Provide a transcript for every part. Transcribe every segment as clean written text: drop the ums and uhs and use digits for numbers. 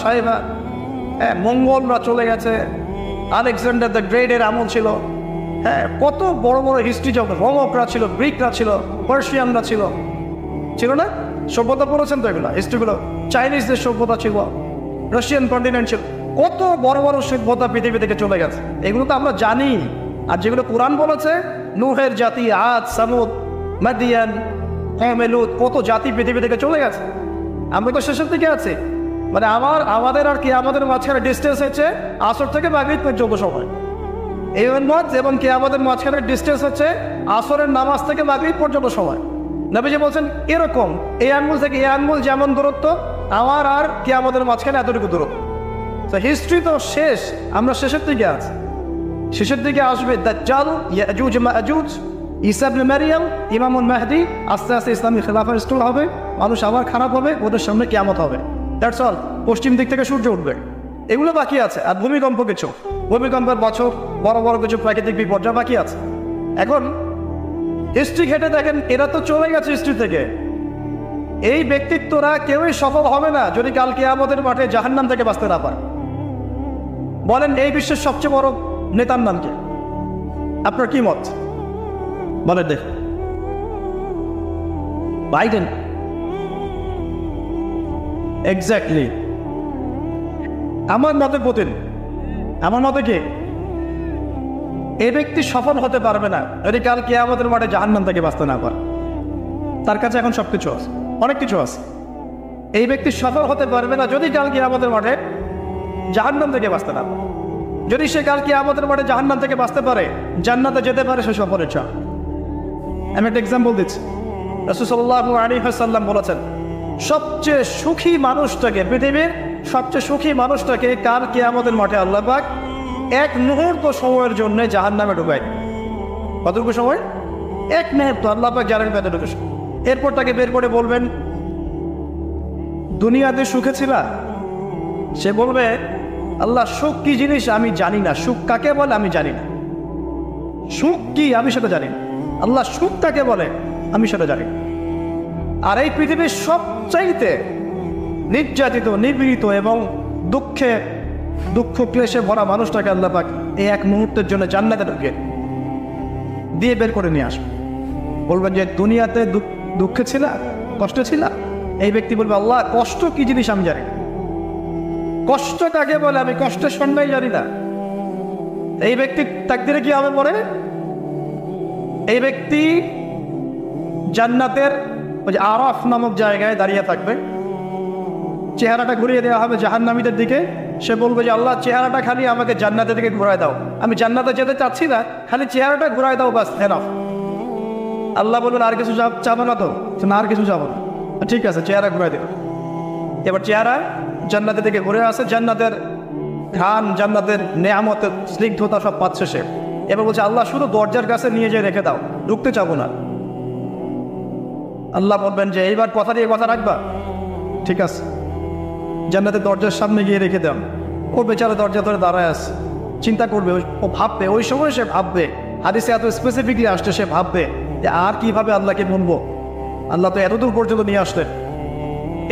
সাহেবা, হ্যাঁ, মঙ্গলরা চলে গেছে, আলেকজান্ডার দ্য গ্রেটের আমল ছিল, হ্যাঁ, কত বড় বড় হিস্ট্রি যখন রোমকরা ছিল, গ্রিকরা ছিল, পার্সিয়ানরা ছিল, ছিল না? সভ্যতা পড়েছেন তো এগুলো, হিস্ট্রিগুলো। চাইনিজদের সভ্যতা ছিল, রাশিয়ান কন্টিনেন্ট ছিল, কত বড় বড় সভ্যতা পৃথিবী থেকে চলে গেছে। এগুলো তো আমরা জানি। আর যেগুলো কোরআন বলেছে, নূহের জাতি, আদ, সামুদ, মাদিয়ান, কওমে-লূত, কত জাতি পৃথিবী থেকে চলে গেছে। আমরা তো শেষের দিকে আছি। মানে আমাদের আর কি আমাদের মাঝখানে ডিস্টেন্স হচ্ছে আসর থেকে মাগরিব পর্যন্ত সময়। এই উম্মত এবং কি আমাদের মাঝখানে ডিস্টেন্স হচ্ছে আসরের নামাজ থেকে মাগরিব পর্যন্ত সময়। নবীজি বলছেন এরকম, এই আঙ্গুল থেকে এই আঙ্গুল যেমন দূরত্ব, আমার আর কি আমাদের মাঝখানে এতটুকু দূরত্ব। তো হিস্ট্রি তো শেষ, আমরা শেষের দিকে আছি। শেষের দিকে আসবে দাজ্জাল, ইয়াজুজ মাজুজ, ঈসা ইবনে মারইয়াম, ইমামুল মাহদি, আস্তে আস্তে ইসলামী খেলাফা স্টল হবে, মানুষ আবার খারাপ হবে, ওদের সামনে কিয়ামত হবে। That's all. পশ্চিম দিক থেকে সূর্য উঠবে, এগুলো বাকি আছে। আর ভূমিকম্প কিছু, ভূমিকম্পের বছর, বড় বড় কিছু প্রাকৃতিক বিপর্যয় বাকি আছে। এখন হিস্ট্রি ঘেটে দেখেন, এরা তো চলে গেছে হিস্ট্রি থেকে। এই ব্যক্তিত্বরা কেউই সফল হবে না যদি কাল কিয়ামতের মাঠে জাহান্নাম থেকে বাঁচতে না পারে। বলেন এই বিশ্বের সবচেয়ে বড় নেতার নাম কি? আপনার কি মত বলেন দেখ? বাইডেন। এক্স্যাক্টলি। আমার মতে পুতিন। আমার মতে কি? এই ব্যক্তি সফল হতে পারবে না যদি কাল কিয়ামতের মাঠে জাহান্নাম থেকে বাঁচতে না পারে। তার কাছে এখন সবকিছু আছে, অনেক কিছু আছে। এই ব্যক্তি সফল হতে পারবে না যদি কাল কিয়ামতের মাঠে জাহান্নাম থেকে বাঁচতে না পারে। যদি সে কাল কিয়ামতের মাঠে জাহান্নাম থেকে বাঁচতে পারে, জান্নাতে যেতে পারে, সে সফলের চাপ। আমি একটা এক্সাম্পল দিচ্ছি। রাসূল সাল্লাল্লাহু আলাইহি ওয়াসাল্লাম বলেছেন, সবচেয়ে সুখী মানুষটাকে, পৃথিবীর সবচেয়ে সুখী মানুষটাকে কাল কিয়ামতের মাঠে আল্লাহ পাক এক মুহূর্ত সময়ের জন্য জাহান্নামে ঢুকায়। কতটুকু সময়? এক মুহূর্ত। আল্লাহ পাক জানেন কতটুকু। এরপর তাকে বের করে বলবেন, দুনিয়াতে সুখে ছিলা? সে বলবে, আল্লাহ সুখ কি জিনিস আমি জানি না, সুখ কাকে বলে আমি জানি না, সুখ কি আমি সেটা জানি না। আল্লাহ সুখ কাকে বলে আমি সেটা জানি না। আর এই পৃথিবীর সবচাইতে নির্যাতিত, নিপীড়িত এবং দুঃখ ক্লেশে ভরা মানুষটাকে আল্লাহ পাক এই এক মুহূর্তের জন্য জান্নাতে ঢুকে দিয়ে বের করে নিয়ে আসবে। বলবেন যে দুনিয়াতে দুঃখে ছিলা, কষ্টে ছিলা? এই ব্যক্তি বলবে, আল্লাহ কষ্ট কি জিনিস আমি জানি না, কষ্ট কাকে বলে আমি কষ্টের সন্ধাই জানি না। এই ব্যক্তির তাকদিরে কি হবে পরে? এই ব্যক্তি জান্নাতের ওই যে আরাফ নামক জায়গায় দাঁড়িয়ে থাকবে, চেহারাটা ঘুরিয়ে দেওয়া হবে জাহান্নামীদের দিকে। সে বলবে যে আল্লাহ চেহারাটা খালি আমাকে জান্নাতের দিকে ঘুরায় দাও, আমি জান্নাতে যেতে চাচ্ছি না, খালি চেহারাটা ঘুরায় দাও, বাস এনাফ। আল্লাহ বলবেন আর কিছু চাবো না তো? না, আর কিছু চাবো না। ঠিক আছে, চেহারা ঘুরাই দেবে। এবার চেহারা জান্নাতের দিকে ঘুরে আসে, জান্নাতের ঘ্রাণ, জান্নাতের নেয়ামতের স্নিগ্ধতা সব পাচ্ছে সে। এবার বলছে আল্লাহ শুধু দরজার কাছে নিয়ে যেয়ে রেখে দাও, ঢুকতে চাবো না। আল্লাহ বলবেন যে এইবার কথা দিয়ে কথা রাখবা? ঠিক আছে। জান্নাতের দরজার সামনে গিয়ে রেখে দাও। ও বেচারা দরজা ধরে দাঁড়ায় আছে, চিন্তা করবে, ও ভাববে, ওই সময় সে ভাববে, হাদিসে এত স্পেসিফিকলি আসছে, সে ভাববে যে আর কিভাবে আল্লাহকে বলবো, আল্লাহ তো এতদূর পর্যন্ত নিয়ে আসলেন।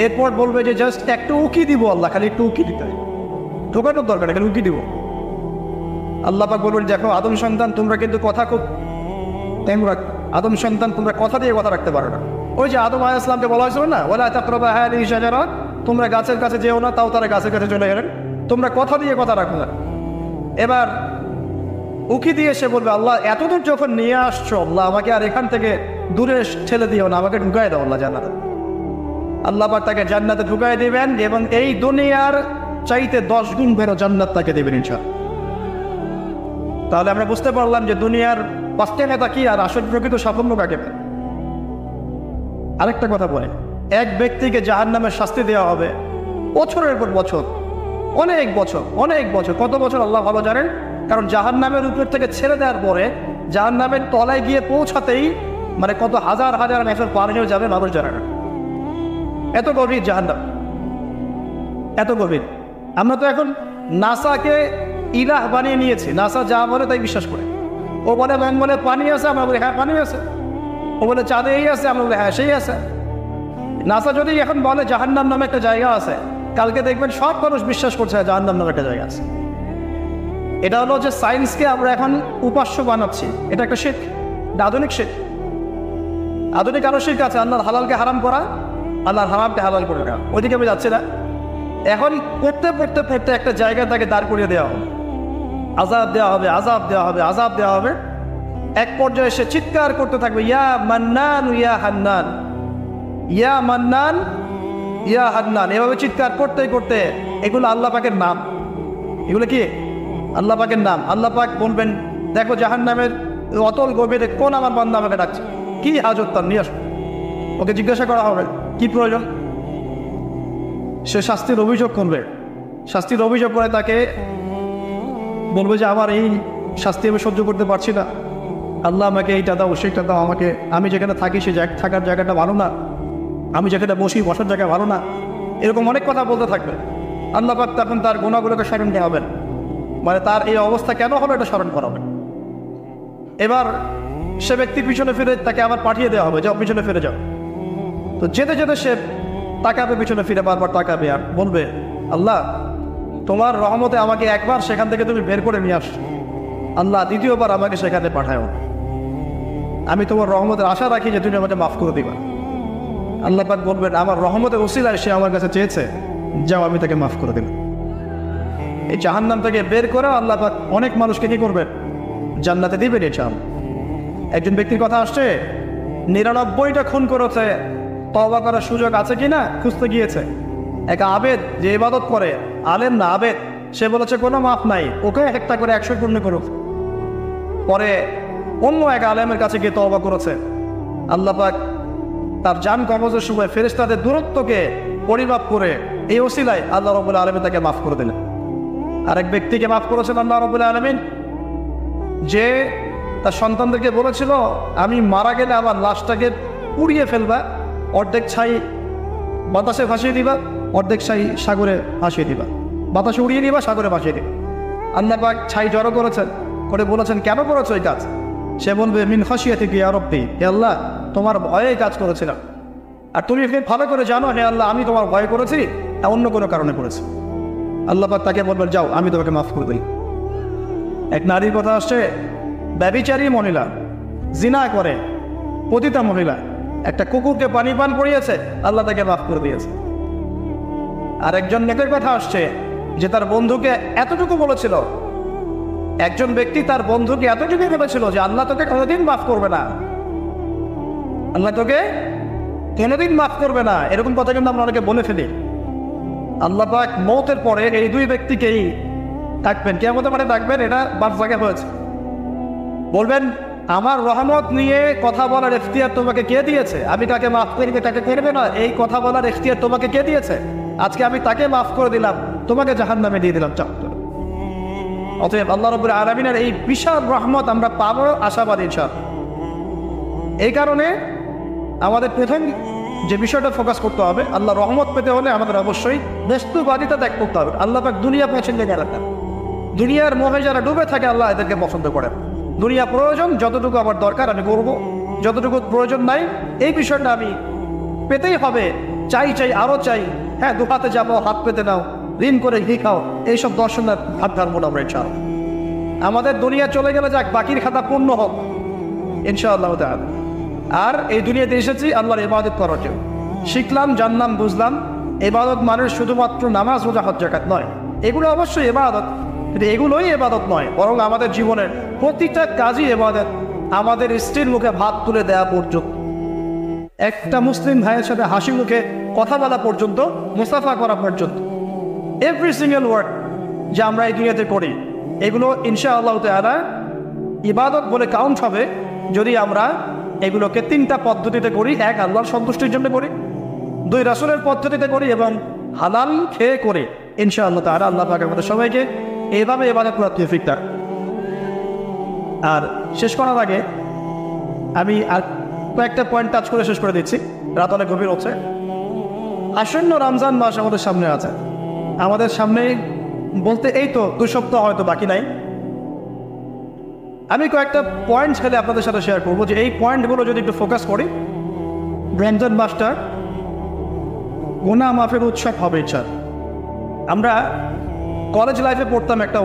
এরপর বলবে যে জাস্ট একটু উকি দিব, আল্লাহ খালি একটু উকি দিতে, ঢোকানোর দরকার নেই, খালি উকি দিব। আল্লাহ পাক বলবেন, দেখো আদম সন্তান, তোমরা কিন্তু কথা খুব আদম সন্তান তোমরা কথা দিয়ে কথা রাখতে পারো না। ওই যে আদম আলাইহিস সালামকে বলা হয়েছিল না, ওয়ালা তাকরাবা হাযিহি শাজারা, তোমরা গাছের কাছে যেও না, তাও তারা গাছের কাছে চলে গেলেন। তোমরা কথা দিয়ে কথা রাখো না। এবার উকি দিয়ে সে বলবে, আল্লাহ এতদূর যখন নিয়ে আসছো, আল্লাহ আমাকে আর এখান থেকে দূরে ঠেলে দিও না, আমাকে ঢুকাই দাও আল্লাহ জান্নাতে। আল্লাহ পাক তাকে জান্নাতে ঢুকাই দিবেন এবং এই দুনিয়ার চাইতে 10 গুণ বেরো জান্নাত তাকে দেবেন ইনশাআল্লাহ। তাহলে আমরা বুঝতে পারলাম যে দুনিয়ার পাঁচটা নেতা কি আর আসল প্রকৃত সাফল্য কাকে বলে। আরেকটা কথা বলে, এক ব্যক্তিকে জাহান্নামের শাস্তি দেওয়া হবে বছরের পর বছর, অনেক বছর, কত বছর আল্লাহ ভালো জানেন। কারণ জাহান্নামের উপর থেকে ছেড়ে দেওয়ার পরে জাহান্নামের তলায় গিয়ে পৌঁছাতেই মানে কত হাজার হাজার বছর পার হয়ে যাবে মানুষ জানে না। এত গভীর জাহান্নাম, এত গভীর। আমরা তো এখন নাসাকে ইলাহ বানিয়ে নিয়েছি, নাসা যা বলে তাই বিশ্বাস করে। ও বলে মঙ্গলে পানি আছে, আমরা বলি হ্যাঁ পানি আছে। ও বলে চাঁদে এই আছে, আমরা বলি হ্যাঁ সেই আছে। নাসা যদি এখন বলে জাহান্নাম নামে একটা জায়গা আছে, কালকে দেখবেন সব মানুষ বিশ্বাস করছে জাহান্নাম নামে একটা জায়গা আছে। এটা হলো যে সায়েন্সকে আমরা এখন উপাস্য বানাচ্ছি, এটা একটা শিরক, আধুনিক শিরক। আধুনিক আরো শিরক আছে, আল্লাহর হালালকে হারাম করা, আল্লাহর হারামকে হালাল করে রাখা। ওইদিকে আমি যাচ্ছি না। এখন পড়তে পড়তে পড়তে একটা জায়গায় তাকে দাঁড় করিয়ে দেওয়া হবে, আযাব দেওয়া হবে, আযাব দেওয়া হবে, আযাব দেওয়া হবে। এক পর্যায়ে সে চিৎকার করতে থাকবে, ইয়া মান্নান ইয়া হান্নান, ইয়া মান্নান ইয়া হান্নান। এভাবে চিৎকার করতে করতে, এগুলো আল্লাহ পাকের নাম। এগুলো কি আল্লাহ পাকের নাম। আল্লাহ পাক বলবেন, দেখো জাহান্নামের অতল গভীরে কোন আমার বান্দা আমাকে ডাকছে, কি হাজত তার, নিয়ে আসো। ওকে জিজ্ঞাসা করা হবে কি প্রয়োজন। সে শাস্তির অভিযোগ করবে, শাস্তির অভিযোগ করে তাকে বলবে যে আমার এই শাস্তি আমি সহ্য করতে পারছি না, আল্লাহ আমাকে এইটা দাও, সেইটা দাও আমাকে, আমি যেখানে থাকি সে থাকার জায়গাটা ভালো না, আমি যেখানে বসি বসার জায়গা ভালো না, এরকম অনেক কথা বলতে থাকবে। আল্লাহ পাক তখন তার গুনাহগুলোকে স্মরণ করাবেন, মানে তার এই অবস্থা কেন হলো এটা স্মরণ করাবেন। এবার সে ব্যক্তি পিছনে ফিরে তাকে আবার পাঠিয়ে দেওয়া হবে, যাও পিছনে ফিরে যাও। তো যেতে যেতে সে তাকাবে পিছনে ফিরে, বারবার তাকাবে আর বলবে, আল্লাহ তোমার রহমতে আমাকে একবার সেখান থেকে তুমি বের করে নিয়ে আসছো, আল্লাহ দ্বিতীয়বার আমাকে সেখানে পাঠাও। আমি তোমার রহমতের আশা রাখি যে তুমি আমাকে মাফ করে দিবা। আল্লাহ পাক বলবেন, আমার রহমতের ওসিলায় সে আমার কাছে চেয়েছে, যাও আমি তাকে মাফ করে দেব। এই জাহান্নাম থেকে বের করে আল্লাহ পাক অনেক মানুষকে কি করবেন, জান্নাতে দিবেন। এই চান একজন ব্যক্তির কথা আসছে, 99টা খুন করেছে, তওবা করার সুযোগ আছে কিনা খুঁজতে গিয়েছে। এক আবেদ যে ইবাদত করে, আলেম না আবেদ, সে বলেছে কোনো মাফ নাই, ওকে একটা করে 100 পূর্ণ করুক। পরে অন্য এক আলেমের কাছে গিয়ে তওবা করেছে। আল্লাহ পাক তার জান কবজের সময় ফেরেশতাদের দূরত্বকে পরিমাপ করে এই ওসিলায় আল্লাহ রাব্বুল আলামিন তাকে মাফ করে দিলেন। আরেক ব্যক্তিকে মাফ করেছেন আল্লাহ রাব্বুল আলামিন, যে তার সন্তানদেরকে বলেছিল আমি মারা গেলে আমার লাশটাকে পুড়িয়ে ফেলবা, অর্ধেক ছাই বাতাসে ভাসিয়ে দিবা, অর্ধেক ছাই সাগরে ভাসিয়ে দিবা, বাতাসে উড়িয়ে দিবা, সাগরে ভাসিয়ে দিবা। আল্লাহ পাক ছাই জড়ো করেছেন, করে বলেছেন কেন করেছো এই কাজ? সে বলবে মিন খাশিয়াতিকা ইয়া রাব্বি, হে আল্লাহ তোমার ভয়ে কাজ করেছিলাম, আর তুমি ভালো করে জানো হে আল্লাহ আমি তোমার ভয় করেছি, অন্য কোনো কারণে করেছি। আল্লাহ পাক তাকে বলবেন, যাও আমি তোমাকে মাফ করে দিই। এক নারীর কথা আসছে, ব্যভিচারী মহিলা, জিনা করে, পতিতা মহিলা, একটা কুকুরকে পানি পান করিয়েছে, আল্লাহ তাকে মাফ করে দিয়েছে। আর একজন নেকের কথা আসছে, যে তার বন্ধুকে এতটুকু বলেছিল, একজন ব্যক্তি তার বন্ধুকে এতটুকু বলেছিল যে আল্লাহ তোকে কোনোদিন মাফ করবে না, আল্লাহ তোকে কোনোদিন মাফ করবে না। এরকম কথা কিন্তু আমরা অনেকে বলে ফেলি। আল্লাহ পাক মওতের পরে এই দুই ব্যক্তিকেই ডাকবেন, কিয়ামতের মাঠে ডাকবেন, এটা বারজাকে হয়েছে। বলবেন আমার রহমত নিয়ে কথা বলার এখতিয়ার তোমাকে কে দিয়েছে? আমি কাকে মাফ করবে তাকে করবে না, এই কথা বলার এখতিয়ার তোমাকে কে দিয়েছে? আজকে আমি তাকে মাফ করে দিলাম, তোমাকে জাহান্নামে দিয়ে দিলাম চাপ। অতএব আল্লাহ রাব্বুল আলামিনের এই বিশাল রহমত আমরা পাবো আশাবাদী ইনশাআল্লাহ। এই কারণে আমাদের প্রথম যে বিষয়টা ফোকাস করতে হবে, আল্লাহ রহমত পেতে হলে আমাদের অবশ্যই বস্তুবাদিতা ত্যাগ করতে হবে। আল্লাহ পাক দুনিয়া পছন্দ করে না, দুনিয়ার মোহে যারা ডুবে থাকে আল্লাহ এদেরকে পছন্দ করে। দুনিয়া প্রয়োজন, যতটুকু আমার দরকার আমি করব, যতটুকু প্রয়োজন নাই এই বিষয়টা আমি পেতেই হবে, চাই চাই আরও চাই, হ্যাঁ দু হাতে যাবো, হাত পেতে নাও, ঋণ করে ঘি খাও, এইসব দর্শনের হাত ধারবো না আমরা ইনশাআল্লাহ। আমাদের দুনিয়া চলে গেলে যাক, বাকির খাতা পূর্ণ হোক ইনশাআল্লাহ তাআলা। আর এই দুনিয়াতে এসেছি আল্লাহর ইবাদত করার জন্য। শিখলাম, জানলাম, বুঝলাম ইবাদত মানে শুধুমাত্র নামাজ রোজা হজ যাকাত নয়, এগুলো অবশ্যই ইবাদত, কিন্তু এগুলোই ইবাদত নয়, বরং আমাদের জীবনের প্রতিটা কাজই ইবাদত। আমাদের স্ত্রীর মুখে ভাত তুলে দেওয়া পর্যন্ত, একটা মুসলিম ভাইয়ের সাথে হাসি মুখে কথা বলা পর্যন্ত, মুসাফা করা পর্যন্ত, এভরি সিঙ্গেল ওয়ার্ড যা আমরা এই দুনিয়াতে করি, এগুলো ইনশাআল্লাহ তাআলা ইবাদত বলে কাউন্ট হবে যদি আমরা এগুলোকে তিনটা পদ্ধতিতে করি। এক, আল্লাহর সন্তুষ্টির জন্য করি, দুই, রাসূলের পদ্ধতিতে করি, এবং হালাল খেয়ে করে ইনশাআল্লাহ তাআলা আল্লাহ পাক আমাদের সবাইকে এইভাবে ইবাদত করার তৌফিক দান। আর শেষ করার আগে আমি আর কয়েকটা পয়েন্ট টাচ করে শেষ করে দিচ্ছি, রাত অনেক গভীর হচ্ছে। আসন্ন রমজান মাস আমাদের সামনে আছে, আমাদের সামনে বলতে এই তো 2 সপ্তাহ হয়তো বাকি নাই। আমি কয়েকটা পয়েন্ট খেলে আপনাদের সাথে শেয়ার করবো, যে এই পয়েন্টগুলো যদি একটু ফোকাস করি, রমজান মাসটা গুনাহ মাফের উৎসব হবে ইনশাআল্লাহ। আমরা কলেজ লাইফে পড়তাম একটা